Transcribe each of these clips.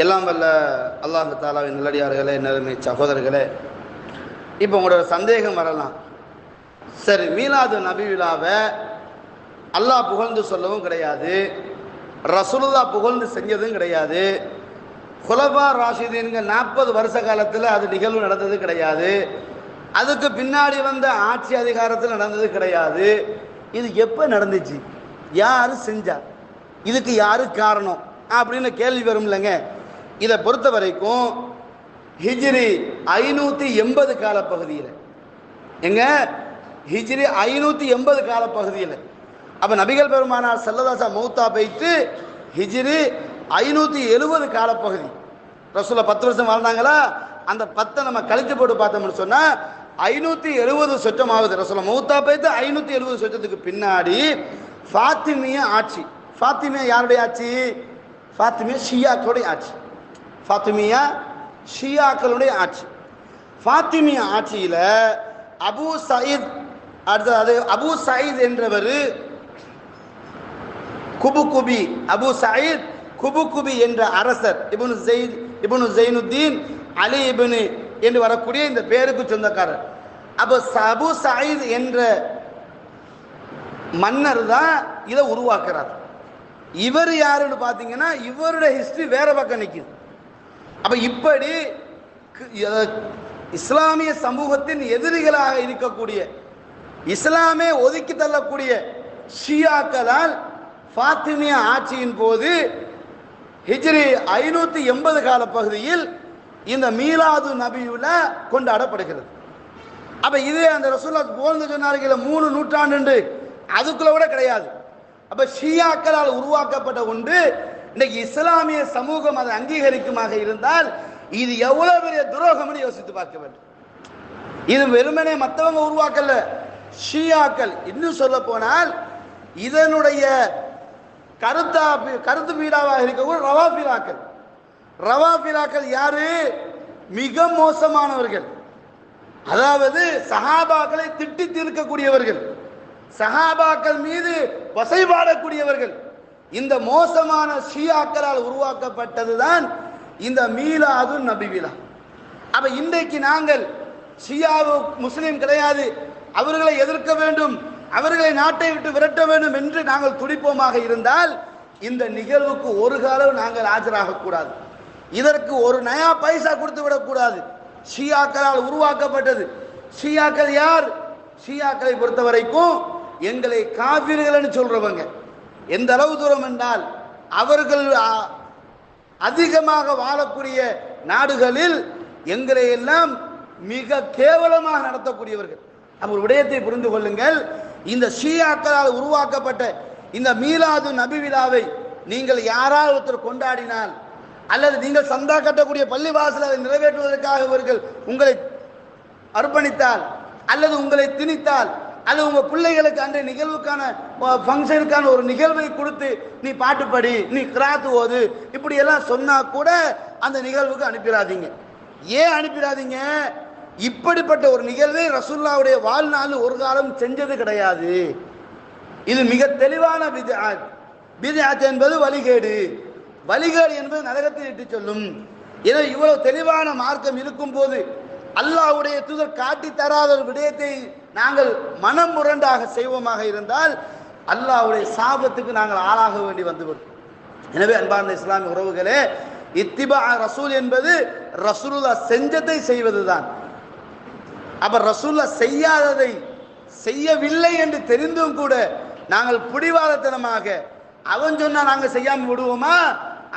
எல்லாம் வல்ல அல்லாஹ் தஆலாவின் நல்லடியார்களே, நறுமை சகோதரர்களே, இப்போ உங்களோட சந்தேகம் வரலாம். சரி, மீலாது நபி விழாவை அல்லாஹ் புகழ்ந்து சொல்லவும் கிடையாது, ரசூலுல்லாஹ் புகழ்ந்து செஞ்சதும் கிடையாது, குலஃபா ராஷிதீன்கள் 40 வருஷ காலத்தில் அது நிகழ்வு நடந்தது கிடையாது, அதுக்கு பின்னாடி வந்த ஆட்சி அதிகாரத்தில் நடந்தது கிடையாது. இது எப்போ நடந்துச்சு, யார் செஞ்சார், இதுக்கு யாரு காரணம் அப்படின்னு கேள்வி வரும் இல்லைங்க. இதை பொறுத்த வரைக்கும் ஹிஜ்ரி 580 காலப்பகுதியில், எங்க ஹிஜ்ரி 580 காலப்பகுதியில், அப்போ நபிகள் பெருமானார் ஸல்லல்லாஹு அலைஹி வஸல்லம் மௌத்தா போயிட்டு ஹிஜ்ரி 570 காலப்பகுதி. ரசூலுல்லாஹ் 10 வருஷம் வாழ்ந்தாங்களா, அந்த 10 நம்ம கழிச்சு போட்டு பார்த்தோம்னு சொன்னால் 570 சொச்சம் ஆகுது. ரசூலுல்லாஹ் மௌத்தா போயிட்டு 570 சொச்சத்துக்கு பின்னாடி ஃபாத்திமிய ஆட்சி. ஃபாத்திமியா யாருடைய ஆட்சி? ஃபாத்திமியா ஷியாக்களுடைய ஆட்சி. ஃபாத்திமியா ஷியாக்களுடைய ஆட்சி. ஃபாத்திமியா ஆட்சியில் அபு சயீத், அடுத்தது அபு சயீத் என்றவர் குபுகுபி, அபு சயீத் குபுகுபி என்ற அரசர், இப்னு ஜைனுத்தீன் அலி இப்னு என்று வரக்கூடிய இந்த பேருக்கு சொந்தக்காரர். அப்போ அபு சயீத் என்ற மன்னர் தான் இதை உருவாக்குறார். இவர் யாருன்னு பார்த்தீங்கன்னா இவருடைய ஹிஸ்டரி வேற பக்கம் நிற்குது. அப்போ இப்படி இஸ்லாமிய சமூகத்தின் எதிரிகளாக இருக்கக்கூடிய, இஸ்லாமே ஒதுக்கி தள்ளக்கூடிய ஷியாக்களால் ஃபாத்திமியா ஆட்சியின் போது ஹிஜ்ரி 580 காலப்பகுதியில் இந்த மீலாது நபியுலா கொண்டாடப்படுகிறது. அப்போ இதே அந்த ரசூலுல்லாஹ் புகழ்ந்து சொன்னார்கள் 3 நூற்றாண்டு, அதுக்குள்ள கூட கிடையாது. அப்போ ஷியாக்களால் உருவாக்கப்பட்ட ஒன்று இன்னைக்கு இஸ்லாமிய சமூகம் அதை அங்கீகரிக்குமாக இருந்தால் இது எவ்வளவு பெரிய துரோகம்னு யோசித்து பார்க்க வேண்டும். இது வெறுமனே மற்றவங்க உருவாக்கல, ஷியாக்கள். இன்னும் சொல்ல போனால் இதனுடைய கருத்து பீடாவாக இருக்கக்கூடிய ரவாஃபிலாக்கள். ரவாஃபிலாக்கள் யாரு? மிக மோசமானவர்கள். அதாவது சஹாபாக்களை திட்டி தீர்க்கக்கூடியவர்கள், சஹாபாக்கள் மீது வசைபாடக்கூடியவர்கள். இந்த மோசமான ஷியாக்களால் உருவாக்கப்பட்டதுதான் இந்த மீலாது நபி விழா. அப்ப இன்றைக்கு நாங்கள் ஷியாவு முஸ்லீம் கிடையாது, அவர்களை எதிர்க்க வேண்டும், அவர்களை நாட்டை விட்டு விரட்ட வேண்டும் என்று நாங்கள் துடிப்போமாக இருந்தால் இந்த நிகழ்வுக்கு ஒரு காலம் நாங்கள் ஆஜராகக்கூடாது. இதற்கு ஒரு நயா பைசா கொடுத்து விடக்கூடாது. ஷியாக்களால் உருவாக்கப்பட்டது. ஷியாக்கள் யார்? ஷியாக்களை பொறுத்த வரைக்கும் எங்களை காபிர்கள் சொல்றவங்க. எந்த அளவு தூரம் என்றால் அவர்கள் அதிகமாக வாழக்கூடிய நாடுகளில் எங்களை எல்லாம் மிக கேவலமாக நடத்தக்கூடியவர்கள். ஒரு விடயத்தை புரிந்து கொள்ளுங்கள். இந்த ஷியாக்களால் உருவாக்கப்பட்ட இந்த மீலாது நபி விழாவை நீங்கள் யாராவது ஒருத்தர் கொண்டாடினால், அல்லது நீங்கள் சந்தா கட்டக்கூடிய பள்ளி வாசலை நிறைவேற்றுவதற்காக இவர்கள் உங்களை அர்ப்பணித்தால், அல்லது உங்களை திணித்தால், அல்லது உங்க பிள்ளைகளுக்கு அன்றைய நிகழ்வுக்கான ஃபங்க்ஷனுக்கான ஒரு நிகழ்வை கொடுத்து நீ பாட்டு படி, நீ கிராத்து ஓது, இப்படி எல்லாம் சொன்னா கூட அந்த நிகழ்வுக்கு அனுப்பிடாதீங்க. ஏன் அனுப்பிடாதீங்க? இப்படிப்பட்ட ஒரு நிகழ்வை ரசூலுல்லாஹ்வுடைய வாழ்நாள் ஒரு காலம் செஞ்சது கிடையாது. இது மிக தெளிவான பித்அத். பித்அத் என்பது வழிகேடு, வழிகேடு என்பது நரகத்தை இட்டு சொல்லும். எனவே இவ்வளவு தெளிவான மார்க்கம் இருக்கும் போது அல்லாஹ்வுடைய தூதர் காட்டி தராத ஒரு விடயத்தை நாங்கள் மனம் முரண்டாக செய்வோமாக இருந்தால் அல்லாஹ்வுடைய சாபத்துக்கு நாங்கள் ஆளாக வேண்டி வந்துவிடும். எனவே அன்பார்ந்த இஸ்லாமிய உறவுகளே, இத்திபா ரசூல் என்பது ரசூலுல்லாஹ் செஞ்சதை செய்வதுதான். அப்ப ரசூலுல்லாஹ் செய்யாததை செய்யவில்லை என்று தெரிந்தும் கூட நாங்கள் பிடிவாதத்தனமாக அவன் சொன்னா நாங்க செய்யாம விடுவோமா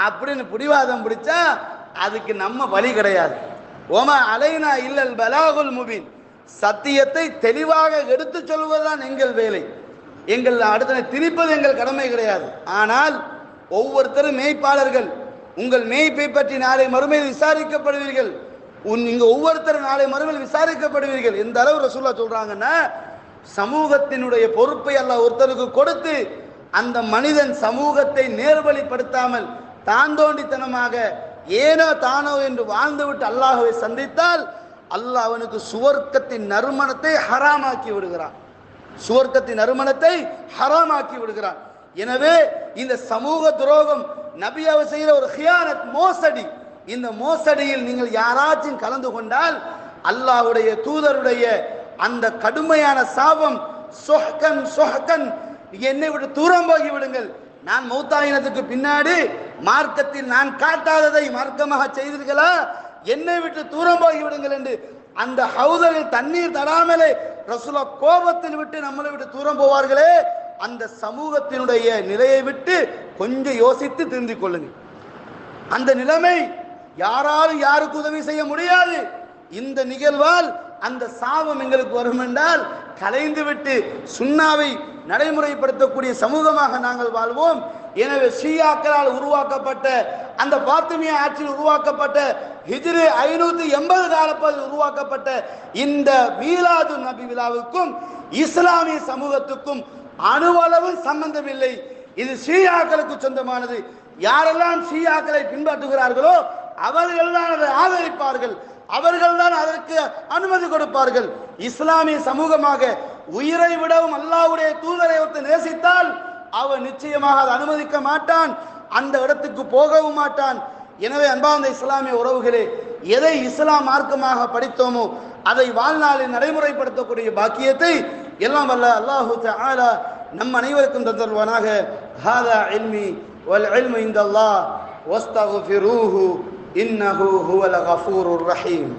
அப்படின்னு பிடிவாதம் பிடிச்சா அதுக்கு நம்ம வழி கிடையாது. ஓமா அலைனா இல்லல் பலாகுல் முபீன், சத்தியத்தை தெளிவாக எடுத்து சொல்வதுதான் எங்கள் வேலை. எங்கள் அடுத்த திணிப்பது எங்கள் கடமை கிடையாது. ஆனால் ஒவ்வொருத்தரும் மேய்ப்பாளர்கள். உங்கள் மேய்ப்பை பற்றி நாளை மறுமையில் விசாரிக்கப்படுவீர்கள். நீங்க ஒவ்வொருத்தரும் நாளை மறுமையில் விசாரிக்கப்படுவீர்கள். எந்த அளவு ரசூலுல்லாஹ் சொல்றாங்கன்னா, சமூகத்தினுடைய பொறுப்பை அல்லாஹ் ஒருத்தருக்கு கொடுத்து அந்த மனிதன் சமூகத்தை நேர்வழிப்படுத்தாமல் தாந்தோண்டித்தனமாக ஏனோ தானோ என்று வாழ்ந்துவிட்டு அல்லாஹ்வை சந்தித்தால் அல்லாஹ் அவனுக்கு சுவர்க்கத்தின் நறுமணத்தை ஹராமாக்கி விடுகிறான். சுவர்க்கத்தின் நறுமணத்தை ஹராமாக்கி விடுகிறான். எனவே இந்த சமூக துரோகம் நபியாவை செய்யற ஒரு ஹியானத், மோசடி. இந்த மோசடியில் நீங்கள் யாராச்சும் கலந்து கொண்டால் அல்லாஹ்வுடைய தூதருடைய அந்த கடுமையான சாபம், சொஹ்கன் சொஹ்கன், என்னை விட்டு தூரம் போகி விடுங்கள், நான் மௌத்தாயினத்துக்கு பின்னாடி மார்க்கத்தில் நான் காட்டாததை மார்க்கமாக செய்தீர்களா, என்னை விட்டு தூரம் போகி விடுங்கள் என்று அந்த ஹவுதரில் தண்ணீர் தராமலே ரசூலுல்லாஹ் கோபத்தில் விட்டு நம்மளை விட்டு தூரம் போவார்களே, அந்த சமூகத்தினுடைய நிலையை விட்டு கொஞ்சம் யோசித்து திருந்திக் கொள்ளுங்கள். அந்த நிலைமை யாராலும் யாருக்கு உதவி செய்ய முடியாது. இந்த நிகழ்வால் அந்த சாபம் எங்களுக்கு வரும் என்றால் கலைந்து விட்டு சுன்னாவை நடைமுறைப்படுத்தக்கூடிய சமூகமாக நாங்கள் வாழ்வோம். எனவே ஷியாக்களால் உருவாக்கப்பட்ட அந்த பாத்திமியா ஆட்சியில் உருவாக்கப்பட்ட ஹிஜ்ரி 580 காலப்பகுதியில் உருவாக்கப்பட்ட இந்த மீலாது நபி விழாவுக்கும் இஸ்லாமிய சமூகத்துக்கும் அணுவளவு சம்பந்தமில்லை. இது ஷியாக்களுக்கு சொந்தமானது. யாரெல்லாம் ஷியாக்களை பின்பற்றுகிறார்களோ அவர்கள் தான் அதை ஆதரிப்பார்கள், அவர்கள் தான் அதற்கு அனுமதி கொடுப்பார்கள். இஸ்லாமிய சமூகமாக உயிரை விடவும் அல்லாஹ்வுடைய தூதரை ஒருத்த நேசித்தால் அவன் நிச்சயமாக அதை அனுமதிக்க மாட்டான், அந்த இடத்துக்கு போகவும் மாட்டான். எனவே அன்பார்ந்த இஸ்லாமிய உறவுகளே, எதை இஸ்லாம் மார்க்கமாக படித்தோமோ அதை வாழ்நாளில் நடைமுறைப்படுத்தக்கூடிய பாக்கியத்தை எல்லாம் வல்ல அல்லாஹு தஆலா நம் அனைவருக்கும் தந்தருவானாக. ஹாதா இல்மி வல் இல்மு இன்தல்லாஹ் வஸ்தக்ஃபிரூஹு இன்னஹு ஹுவல் கஃபூருர் ரஹீம்.